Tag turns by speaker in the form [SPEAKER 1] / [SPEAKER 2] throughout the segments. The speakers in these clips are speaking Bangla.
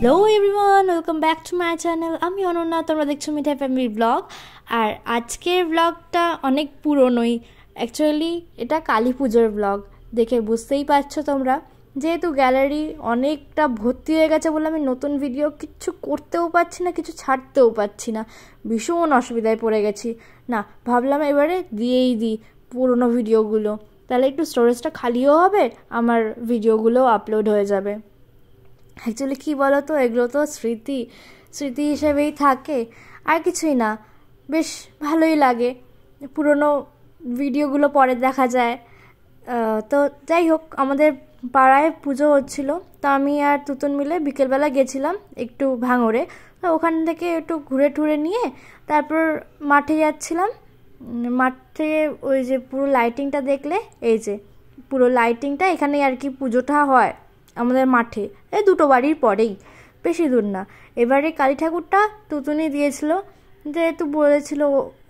[SPEAKER 1] Hello everyone, welcome back to my channel. আমি অনন্যা, তোমরা দেখছো মিঠাই ফ্যামিলি ব্লগ। আর আজকের ব্লগটা অনেক পুরনোই, অ্যাকচুয়ালি এটা কালী পুজোর ব্লগ। দেখে বুঝতেই পারছো তোমরা, যেহেতু গ্যালারি অনেকটা ভর্তি হয়ে গেছে বলে আমি নতুন ভিডিও কিচ্ছু করতেও পারছি না, কিছু ছাড়তেও পারছি না। ভীষণ অসুবিধায় পড়ে গেছি। না, ভাবলাম এবারে দিয়েই দিই পুরনো ভিডিওগুলো, তাহলে একটু স্টোরেজটা খালিও হবে, আমার ভিডিওগুলোও আপলোড হয়ে যাবে। অ্যাকচুয়ালি কী বলো তো, এগুলো তো স্মৃতি স্মৃতি হিসেবেই থাকে, আর কিছুই না। বেশ ভালোই লাগে, পুরনো ভিডিওগুলো পরে দেখা যায়। তো যাই হোক, আমাদের পাড়ায় পুজো হচ্ছিল, তো আমি আর তুতুন মিলে বিকেলবেলা গেছিলাম একটু ভাঙড়ে। তো ওখান থেকে একটু ঘুরে টুরে নিয়ে তারপর মাঠে যাচ্ছিলাম। মাঠে ওই যে পুরো লাইটিংটা দেখলে, এই যে পুরো লাইটিংটা, এখানে আর কি পুজোটা হয় আমাদের মাঠে, এই দুটো বাড়ির পরেই, বেশি দূর না। এবারে কালী ঠাকুরটা তুতুনি দিয়েছিল, যেহেতু বলেছিল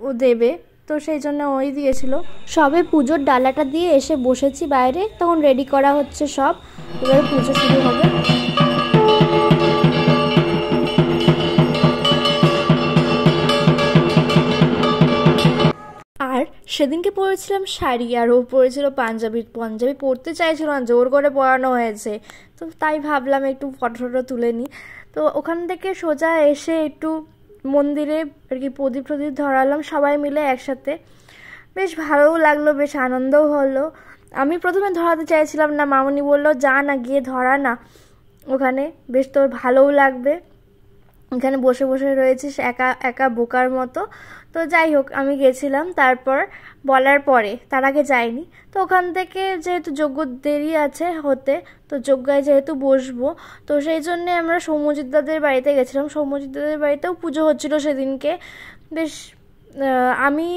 [SPEAKER 1] ও দেবে, তো সেই জন্য ওই দিয়েছিল। সবে পুজোর ডালাটা দিয়ে এসে বসেছি বাইরে, তখন রেডি করা হচ্ছে সব, এবারে পুজো শুরু হবে। আর সেদিনকে পরেছিলাম শাড়ি, আর ও পরেছিল পাঞ্জাবি। পাঞ্জাবি পরতে চাইছিল না, জোর করে পরানো হয়েছে, তো তাই ভাবলাম একটু ফটো ফটো তুলে নিই। তো ওখান থেকে সোজা এসে একটু মন্দিরে আর কি প্রদীপ প্রদীপ ধরালাম সবাই মিলে একসাথে। বেশ ভালোও লাগলো, বেশ আনন্দও হলো। আমি প্রথমে ধরাতে চাইছিলাম না, মামনি বললো যা না, গিয়ে ধরা না ওখানে, বেশ তোর ভালোও লাগবে, এখানে বসে বসে রয়েছিস একা একা বোকার মতো। তো যাই হোক, আমি গেছিলাম। তারপর বলার পরে, তার আগে যাইনি, তো ওখান থেকে যেহেতু যজ্ঞ দেরি আছে হতে, তো যজ্ঞায় যেহেতু বসবো, তো সেই জন্যে আমরা সৌম্যজিৎদাদের বাড়িতে গেছিলাম। সৌম্যজিৎদাদের বাড়িতেও পুজো হচ্ছিল সেদিনকে। বেশ, আমি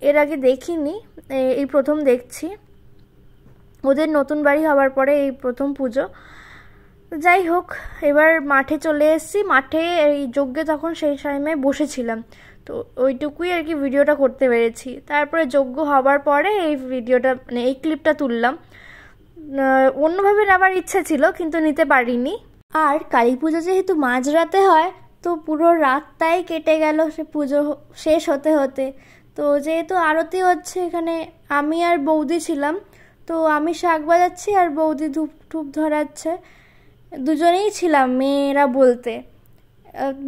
[SPEAKER 1] এর আগে দেখিনি, এই প্রথম দেখছি। ওদের নতুন বাড়ি হওয়ার পরে এই প্রথম পুজো। যাই হোক, এবার মাঠে চলে এসেছি। মাঠে এই যজ্ঞে তখন সেই টাইমে বসেছিলাম, তো ওইটুকুই আর কি ভিডিওটা করতে পেরেছি। তারপরে যজ্ঞ হবার পরে এই ভিডিওটা, মানে এই ক্লিপটা তুললাম। অন্যভাবে নেওয়ার ইচ্ছা ছিল, কিন্তু নিতে পারিনি। আর কালী পুজো যেহেতু মাঝরাতে হয়, তো পুরো রাতটাই কেটে গেল সে পুজো শেষ হতে হতে। তো যেহেতু আরতি হচ্ছে এখানে, আমি আর বৌদি ছিলাম, তো আমি শাঁখ বাজাচ্ছি আর বৌদি ধূপ টুপ ধরাচ্ছে, দুজনেই ছিলাম মেয়েরা বলতে।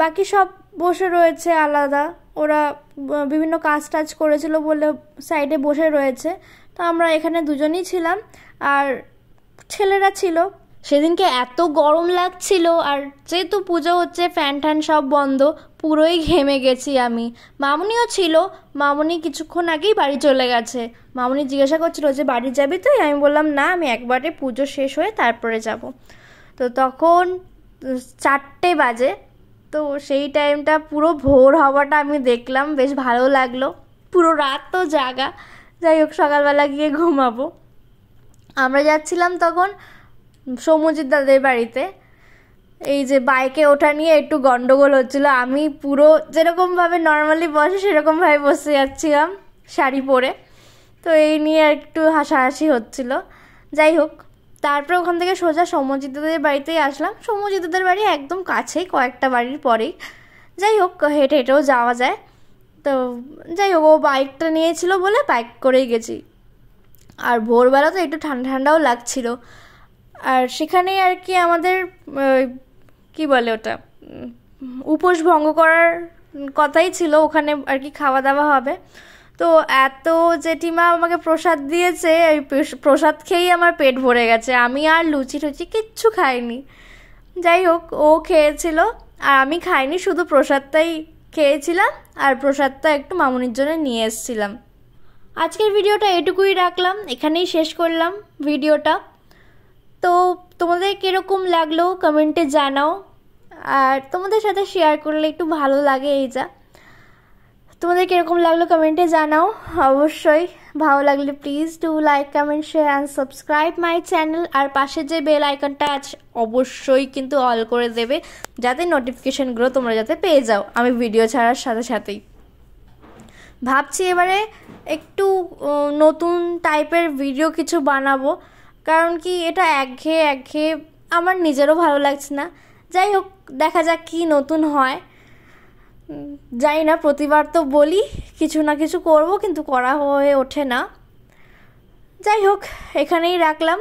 [SPEAKER 1] বাকি সব বসে রয়েছে আলাদা, ওরা বিভিন্ন কাজ টাজ করেছিল বলে সাইডে বসে রয়েছে। তো আমরা এখানে দুজনেই ছিলাম, আর ছেলেরা ছিল। সেদিনকে এত গরম লাগছিল, আর যেহেতু পুজো হচ্ছে ফ্যান ট্যান সব বন্ধ, পুরোই ঘেমে গেছি আমি। মামুনিও ছিল, মামুনি কিছুক্ষণ আগেই বাড়ি চলে গেছে। মামুনি জিজ্ঞাসা করছিল যে বাড়ি যাবি তুই? আমি বললাম না, আমি একবারে পুজো শেষ হয়ে তারপরে যাব। তো তখন 4টে বাজে, তো সেই টাইমটা পুরো ভোর হওয়াটা আমি দেখলাম, বেশ ভালো লাগলো। পুরো রাত তো জাগা। যাই হোক, সকালবেলা গিয়ে ঘুমাবো। আমরা যাচ্ছিলাম তখন সৌম্যজিৎ দাদের বাড়িতে। এই যে বাইকে ওঠা নিয়ে একটু গন্ডগোল হচ্ছিলো, আমি পুরো যেরকমভাবে নর্মালি বসে সেরকমভাবে বসে যাচ্ছিলাম শাড়ি পরে, তো এই নিয়ে একটু হাসাহাসি হচ্ছিল। যাই হোক, তারপরে ওখান থেকে সোজা সৌম্যজিৎদাদের বাড়িতেই আসলাম। সৌম্যজিৎদাদের বাড়ি একদম কাছেই, কয়েকটা বাড়ির পরেই। যাই হোক, হেঁটে হেঁটেও যাওয়া যায়। তো যাই হোক, ও বাইকটা নিয়েছিল বলে বাইক করেই গেছি। আর ভোরবেলা তো একটু ঠান্ডা ঠান্ডাও লাগছিল। আর সেখানেই আর কি আমাদের কি বলে ওটা, উপোস ভঙ্গ করার কথাই ছিল, ওখানে আর কি খাওয়া দাওয়া হবে। তো এত জেঠিমা আমাকে প্রসাদ দিয়েছে, এই প্রসাদ খেয়েই আমার পেট ভরে গেছে। আমি আর লুচি টুচি কিচ্ছু খাইনি। যাই হোক, ও খেয়েছিল আর আমি খাইনি, শুধু প্রসাদটাই খেয়েছিলাম, আর প্রসাদটা একটু মামুনির জন্য নিয়ে এসেছিলাম। আজকের ভিডিওটা এটুকুই রাখলাম, এখানেই শেষ করলাম ভিডিওটা। তো তোমাদের কীরকম লাগলো কমেন্টে জানাও, আর তোমাদের সাথে শেয়ার করলে একটু ভালো লাগে। এই যা, তোমাদের কীরকম লাগলো কমেন্টে জানাও অবশ্যই। ভালো লাগলে please do like, comment, share and subscribe my channel. আর পাশে যে বেল আইকনটা আছে অবশ্যই কিন্তু অল করে দেবে, যাতে নোটিফিকেশানগুলো তোমরা যাতে পেয়ে যাও আমি ভিডিও ছাড়ার সাথে সাথেই। ভাবছি এবারে একটু নতুন টাইপের ভিডিও কিছু বানাবো, কারণ কি এটা একঘেয়ে একঘেয়ে আমার নিজেরও ভালো লাগছে না। যাই হোক, দেখা যাক কি নতুন হয়। জানি না, প্রতিবার তো বলি কিছু না কিছু করব, কিন্তু করা হয়ে ওঠে না। যাই হোক, এখানেই রাখলাম।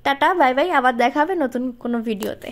[SPEAKER 1] টাটা, বাই বাই, আবার দেখা হবে নতুন কোনো ভিডিওতে।